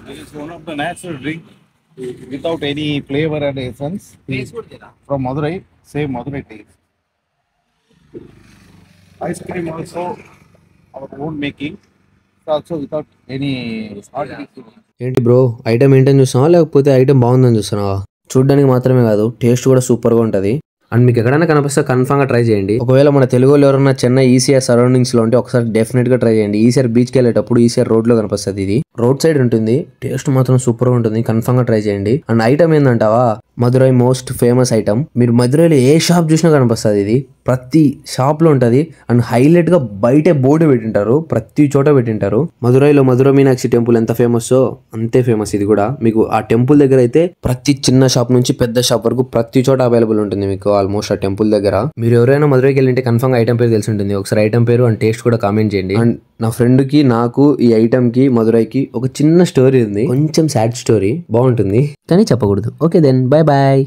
This is one of the natural drink without any flavor and essence. From Madurai, same Madurai taste. Ice cream also our own making. It's also without any artificial. ఏంటి bro item ఏంటని చూస్తున్నావా లేకపోతే item బాగుందని చూస్తున్నావా? చూడడానికి మాత్రమే కాదు taste కూడా సూపర్ గా ఉంటది. అండ్ మీకు ఎక్కడైనా కనిపిస్తే కన్ఫర్మ్ గా ట్రై చేయండి. ఒకవేళ మన తెలుగు వాళ్ళు ఎవరైనా చెన్నై ఈసీఆర్ సరౌండింగ్స్ లో ఉంటే ఒకసారి డెఫినెట్ గా ట్రై చేయండి. ఈసీఆర్ బీచ్ కి వెళ్ళేటప్పుడు ఈసీఆర్ రోడ్ లో కనిపిస్తుంది. ఇది రోడ్ సైడ్ ఉంటుంది. టేస్ట్ మాత్రం సూపర్ గా ఉంటుంది. కన్ఫర్మ్ గా ట్రై చేయండి. అండ్ ఐటమ్ ఏందంటావా, మదురై మోస్ట్ ఫేమస్ ఐటమ్. మీరు మదురైలో ఏ షాప్ చూసినా కనిపిస్తుంది. ఇది ప్రతి షాప్ లో ఉంటది. అండ్ హైలైట్ గా బయటే బోర్డు పెట్టింటారు, ప్రతి చోట పెట్టింటారు. మదురైలో మధుర మీనాక్షి టెంపుల్ ఎంత ఫేమస్ అంతే ఫేమస్ ఇది కూడా. మీకు ఆ టెంపుల్ దగ్గర అయితే ప్రతి చిన్న షాప్ నుంచి పెద్ద షాప్ వరకు ప్రతి చోట అవైలబుల్ ఉంటుంది మీకు ఆల్మోస్ట్ ఆ టెంపుల్ దగ్గర. మీరు ఎవరైనా మదురైకి వెళ్ళింటే కన్ఫర్మ్ ఐటమ్ పేరు తెలిసి ఉంటుంది. ఒకసారి ఐటమ్ పేరు అండ్ టేస్ట్ కూడా కామెంట్ చేయండి. అండ్ నా ఫ్రెండ్ కి నాకు ఈ ఐటమ్ కి మదురైకి ఒక చిన్న స్టోరీ ఉంది. కొంచెం సాడ్ స్టోరీ, బాగుంటుంది కానీ చెప్పకూడదు. Okay then bye bye.